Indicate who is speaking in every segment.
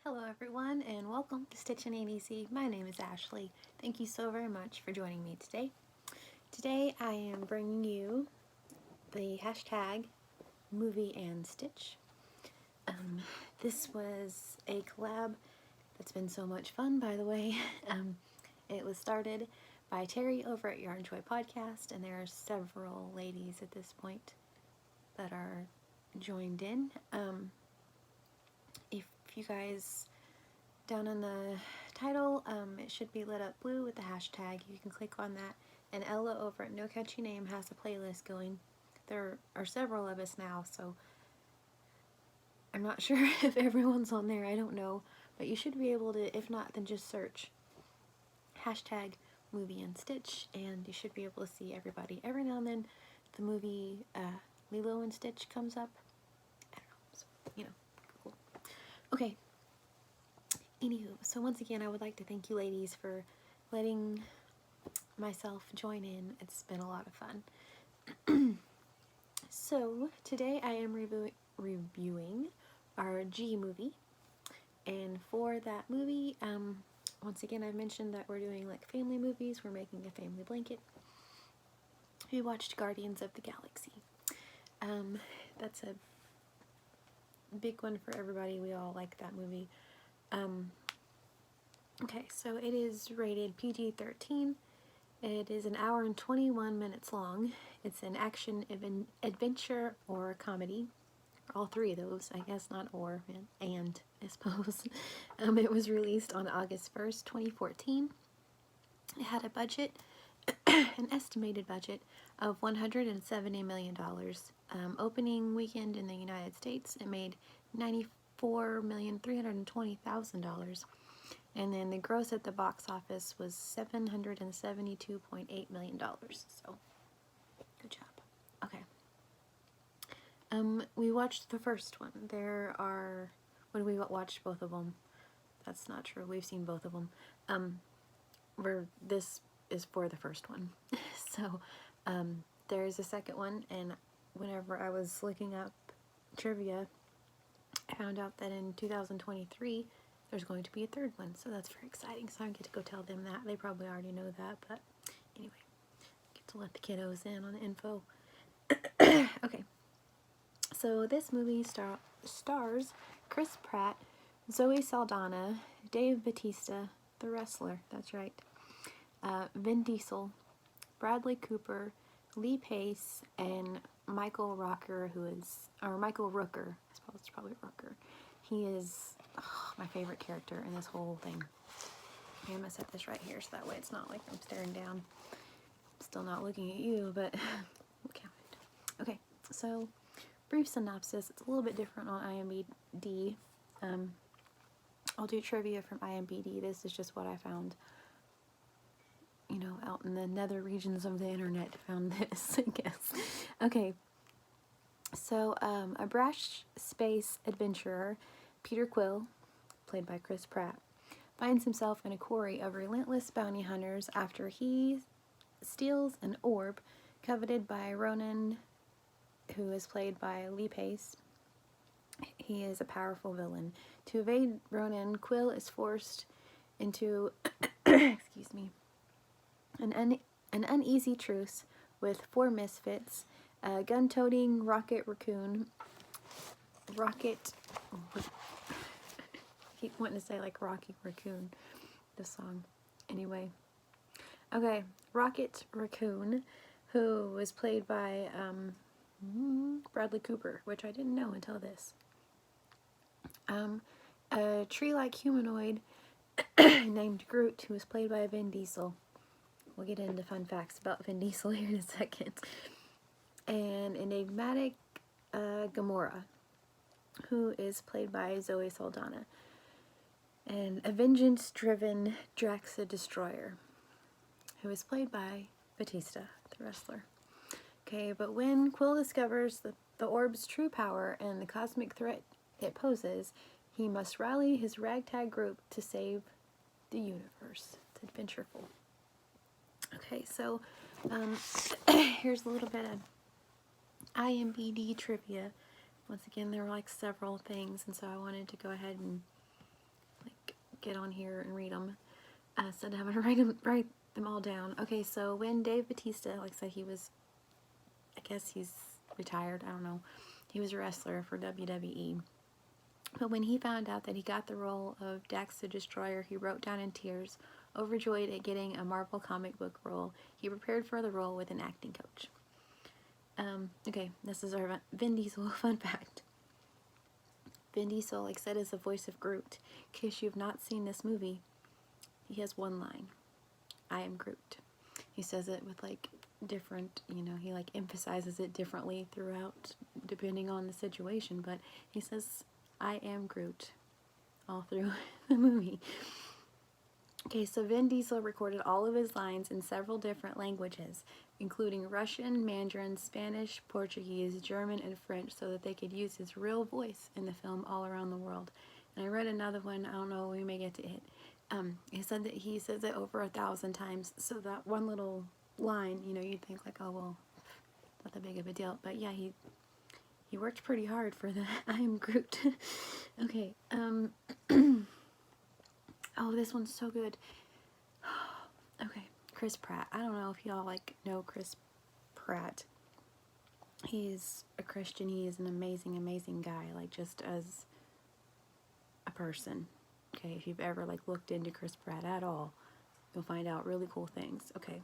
Speaker 1: Hello everyone and welcome to Stitchin' Ain't Easy. My name is Ashley. Thank you so very much for joining me today. Today I am bringing you the hashtag movie and stitch. This was a collab that's been so much fun, by the way. It was started by Terry over at Yarn Joy Podcast, and there are several ladies at this point that are joined in. If you guys, down in the title, it should be lit up blue with the hashtag. You can click on that, and Ella over at No Catchy Name has a playlist going. There are several of us now, so I'm not sure if everyone's on there. I don't know, but you should be able to. If not, then just search hashtag movie and stitch, and you should be able to see everybody. Every now and then, the movie Lilo and Stitch comes up. I don't know, so, cool. Okay. Anywho, so once again, I would like to thank you ladies for letting myself join in. It's been a lot of fun. So today I am reviewing our G movie, and for that movie, once again, I mentioned that we're doing like family movies. We're making a family blanket. We watched Guardians of the Galaxy. That's a big one for everybody. We all like that movie. Okay, so it is rated PG-13. It is an hour and 21 minutes long. It's an action, adventure, or comedy. All three of those, I guess, not or, and, I suppose. It was released on August 1st, 2014. It had a budget, an estimated budget of $170 million. Opening weekend in the United States, it made $94,320,000. And then the gross at the box office was $772.8 million. So, good job. Okay. We watched the first one. When we watched both of them, that's not true. We've seen both of them. This is for the first one. So, there's a second one, and whenever I was looking up trivia, I found out that in 2023, there's going to be a third one, so that's very exciting. So I get to go tell them that. They probably already know that, but anyway, get to let the kiddos in on the info. Okay, so this movie stars Chris Pratt, Zoe Saldana, Dave Bautista, the wrestler, that's right, Vin Diesel, Bradley Cooper, Lee Pace, and Michael Rooker, Michael Rooker, I suppose it's probably Rooker. He is my favorite character in this whole thing. Okay, I'm going to set this right here so that way it's not like I'm staring down. I'm still not looking at you, but we'll count it. Okay, so brief synopsis. It's a little bit different on IMDb. I'll do trivia from IMDb. This is just what I found, out in the nether regions of the internet. Found this, I guess. Okay, so a brash space adventurer, Peter Quill, played by Chris Pratt, finds himself in a quarry of relentless bounty hunters after he steals an orb coveted by Ronan, who is played by Lee Pace. He is a powerful villain. To evade Ronan, Quill is forced into excuse me, an uneasy truce with four misfits, a gun-toting rocket raccoon, I keep wanting to say like Rocky Raccoon, the song. Anyway. Okay, Rocket Raccoon, who was played by Bradley Cooper, which I didn't know until this. A tree-like humanoid named Groot, who was played by Vin Diesel. We'll get into fun facts about Vin Diesel here in a second. And enigmatic Gamora, who is played by Zoe Saldana. And a vengeance-driven Drax the Destroyer, who is played by Batista, the wrestler. Okay, but when Quill discovers the orb's true power and the cosmic threat it poses, he must rally his ragtag group to save the universe. It's adventureful. Okay, so here's a little bit of IMDb trivia. Once again, there were like several things, and so I wanted to go ahead and get on here and read them instead of having to write them all down. Okay, so when Dave Bautista, like I said, he was, I guess he's retired, I don't know. He was a wrestler for WWE. But when he found out that he got the role of Dax the Destroyer, he broke down in tears, overjoyed at getting a Marvel comic book role. He prepared for the role with an acting coach. Okay, this is our Vin Diesel fun fact. Vin Diesel, like I said, is the voice of Groot. In case you've not seen this movie, he has one line. I am Groot. He says it with like different, you know, he like emphasizes it differently throughout depending on the situation, but he says I am Groot all through the movie. Okay, so Vin Diesel recorded all of his lines in several different languages, including Russian, Mandarin, Spanish, Portuguese, German, and French, so that they could use his real voice in the film all around the world. And I read another one, I don't know, we may get to it. He said that he says it over 1,000 times, so that one little line, you know, you'd think like, oh, well, not that big of a deal. But yeah, he worked pretty hard for the I am Groot. Okay, oh, this one's so good. Okay, Chris Pratt. I don't know if y'all like know Chris Pratt. He's a Christian. He is an amazing, amazing guy. Like just as a person. Okay, if you've ever like looked into Chris Pratt at all, you'll find out really cool things. Okay,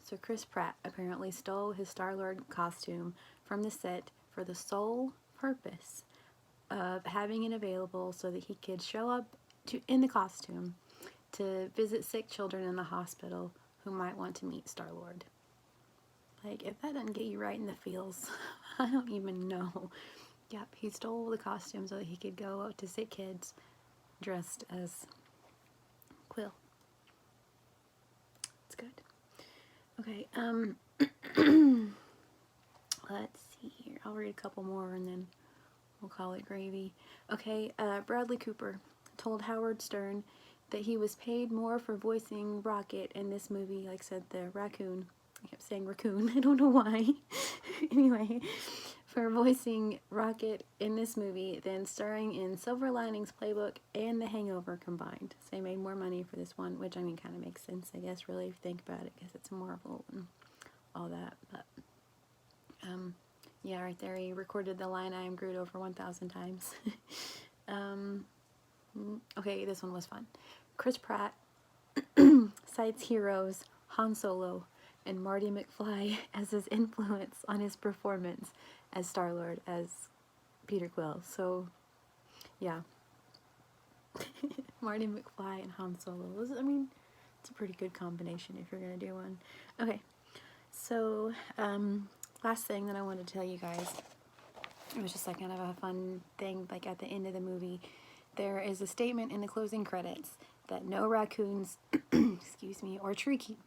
Speaker 1: so Chris Pratt apparently stole his Star-Lord costume from the set for the sole purpose of having it available so that he could show up in the costume to visit sick children in the hospital who might want to meet Star-Lord. Like, if that doesn't get you right in the feels, I don't even know. Yep, he stole the costume so that he could go out to sick kids dressed as Quill. It's good. Okay, let's see here. I'll read a couple more and then we'll call it gravy. Okay, Bradley Cooper told Howard Stern that he was paid more for voicing Rocket in this movie, like I said, the raccoon. I kept saying raccoon, I don't know why. Anyway, for voicing Rocket in this movie than starring in Silver Linings Playbook and The Hangover combined. So he made more money for this one, which I mean kind of makes sense, I guess, really, if you think about it, because it's Marvel and all that. But, yeah, right there, he recorded the line, I am Groot, over 1,000 times. Okay, this one was fun. Chris Pratt cites heroes Han Solo and Marty McFly as his influence on his performance as Star-Lord, as Peter Quill. So, yeah. Marty McFly and Han Solo. I mean, it's a pretty good combination if you're going to do one. Okay, so, last thing that I wanted to tell you guys, it was just like kind of a fun thing, like at the end of the movie, there is a statement in the closing credits that no raccoons, excuse me, or tree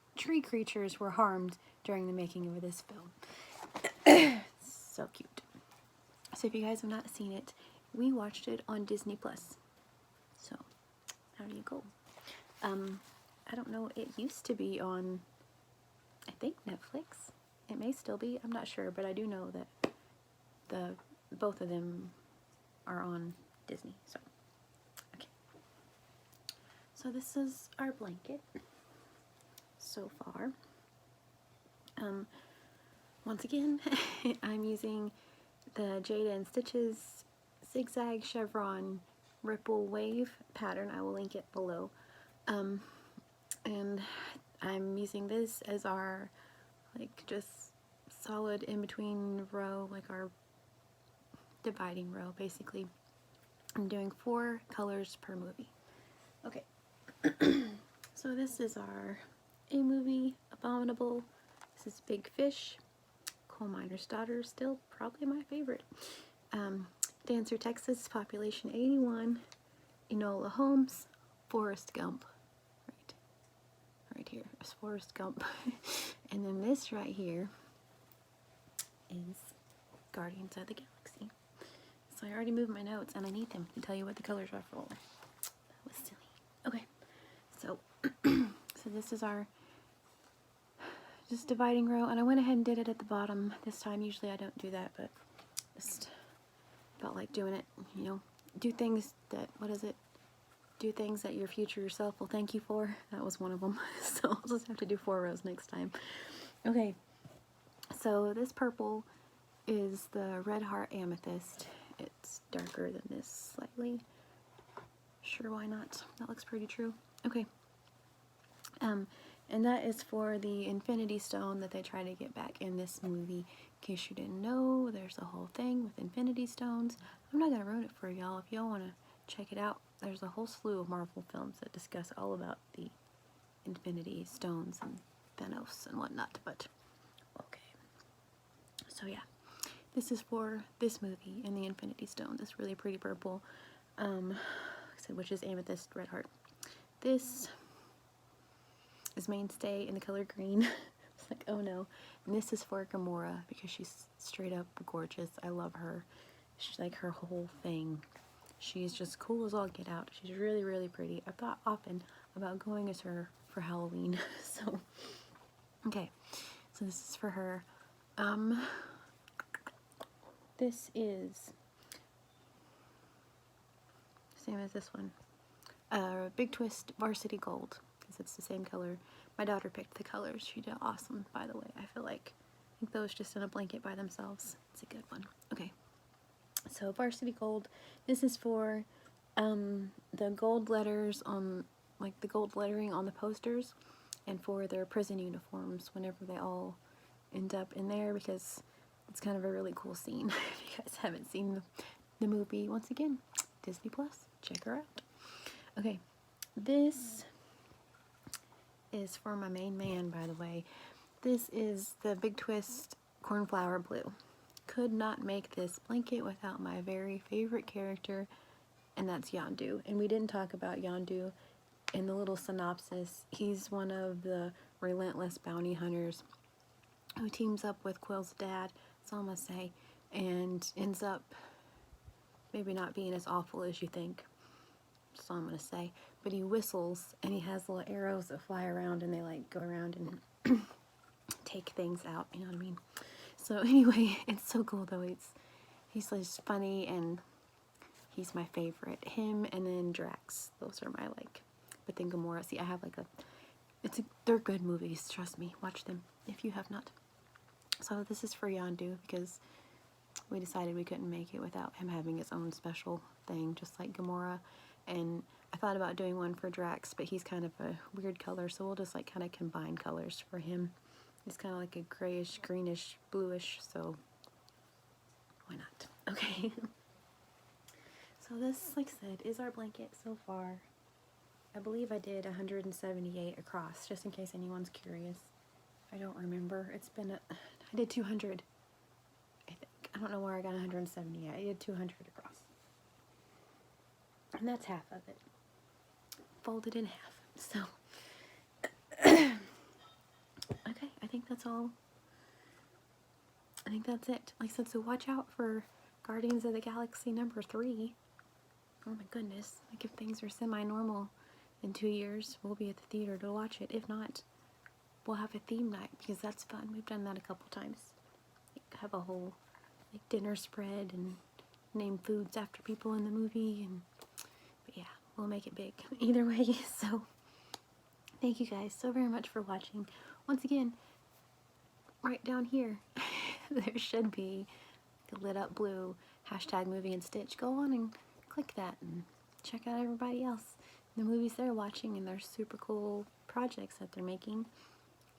Speaker 1: creatures were harmed during the making of this film. So cute. So if you guys have not seen it, we watched it on Disney Plus. So there you go. I don't know, it used to be on, I think, Netflix. It may still be, I'm not sure, but I do know that both of them are on Disney. So okay. So this is our blanket so far. Once again, I'm using the Jada and Stitches zigzag chevron ripple wave pattern. I will link it below. And I'm using this as our like just solid in between row, like our dividing row basically. I'm doing 4 colors per movie. Okay. So this is our A movie, Abominable. This is Big Fish. Coal Miner's Daughter, still probably my favorite. Dancer, Texas, Population 81. Enola Holmes, Forrest Gump. Right here is Forrest Gump. And then this right here is Guardians of the Galaxy. So I already moved my notes and I need them to tell you what the colors are for. That was silly. Okay, so so this is our just dividing row, and I went ahead and did it at the bottom this time. Usually I don't do that, but just felt like doing it, you know, do things that, what is it? do things that your future self will thank you for. That was one of them. So I'll just have to do 4 rows next time. Okay, so this purple is the Red Heart Amethyst. It's darker than this slightly. Sure, why not? That looks pretty true. Okay. And that is for the Infinity Stone that they try to get back in this movie. In case you didn't know, there's a whole thing with Infinity Stones. I'm not gonna ruin it for y'all. If y'all wanna check it out, there's a whole slew of Marvel films that discuss all about the Infinity Stones and Thanos and whatnot, but okay. So yeah, this is for this movie and the Infinity Stone, this really pretty purple, which is Amethyst Red Heart. This is Mainstay in the color green. It's like, oh no. And this is for Gamora because she's straight up gorgeous. I love her. She's like her whole thing. She's just cool as all get out. She's really, really pretty. I've thought often about going as her for Halloween. So, okay. So this is for her. This is same as this one. Big Twist Varsity Gold, because it's the same color. My daughter picked the colors. She did awesome, by the way. I think those just in a blanket by themselves. It's a good one. Okay. So Varsity Gold. This is for the gold letters on, like the gold lettering on the posters, and for their prison uniforms whenever they all end up in there, because it's kind of a really cool scene. If you guys haven't seen the movie, once again, Disney Plus, check her out. Okay, this is for my main man, by the way. This is the Big Twist Cornflower Blue. Could not make this blanket without my very favorite character, and that's Yondu. And we didn't talk about Yondu in the little synopsis. He's one of the relentless bounty hunters who teams up with Quill's dad, that's all I'm gonna say, and ends up maybe not being as awful as you think. That's all I'm gonna say. But he whistles, and he has little arrows that fly around, and they like go around and take things out, you know what I mean? So anyway, it's so cool though. He's just funny, and he's my favorite. Him and then Drax, those are my like. But then Gamora, see, I have like they're good movies, trust me. Watch them if you have not. So this is for Yondu because we decided we couldn't make it without him having his own special thing, just like Gamora. And I thought about doing one for Drax, but he's kind of a weird color, so we'll just like kind of combine colors for him. He's kind of like a grayish, greenish, bluish, so why not? Okay. So this, like I said, is our blanket so far. I believe I did 178 across, just in case anyone's curious. I don't remember. It's been I did 200, I think. I don't know where I got 178. I did 200 across. And that's half of it. Folded in half. So, okay, I think that's all. I think that's it. Like I said, so watch out for Guardians of the Galaxy #3. Oh my goodness. Like if things are semi-normal in 2 years, we'll be at the theater to watch it. If not, we'll have a theme night because that's fun. We've done that a couple times. Like, have a whole like dinner spread and name foods after people in the movie, and but yeah, we'll make it big either way. So thank you guys so very much for watching. Once again, right down here there should be the lit up blue #movie and Stitch. Go on and click that and check out everybody else, the movies they're watching, and their super cool projects that they're making.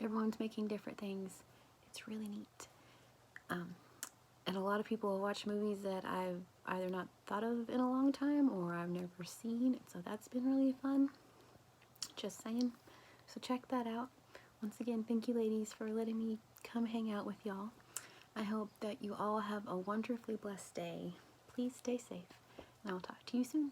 Speaker 1: Everyone's making different things. It's really neat. And a lot of people watch movies that I've either not thought of in a long time or I've never seen, so that's been really fun. Just saying. So check that out. Once again, thank you ladies for letting me come hang out with y'all. I hope that you all have a wonderfully blessed day. Please stay safe, and I'll talk to you soon.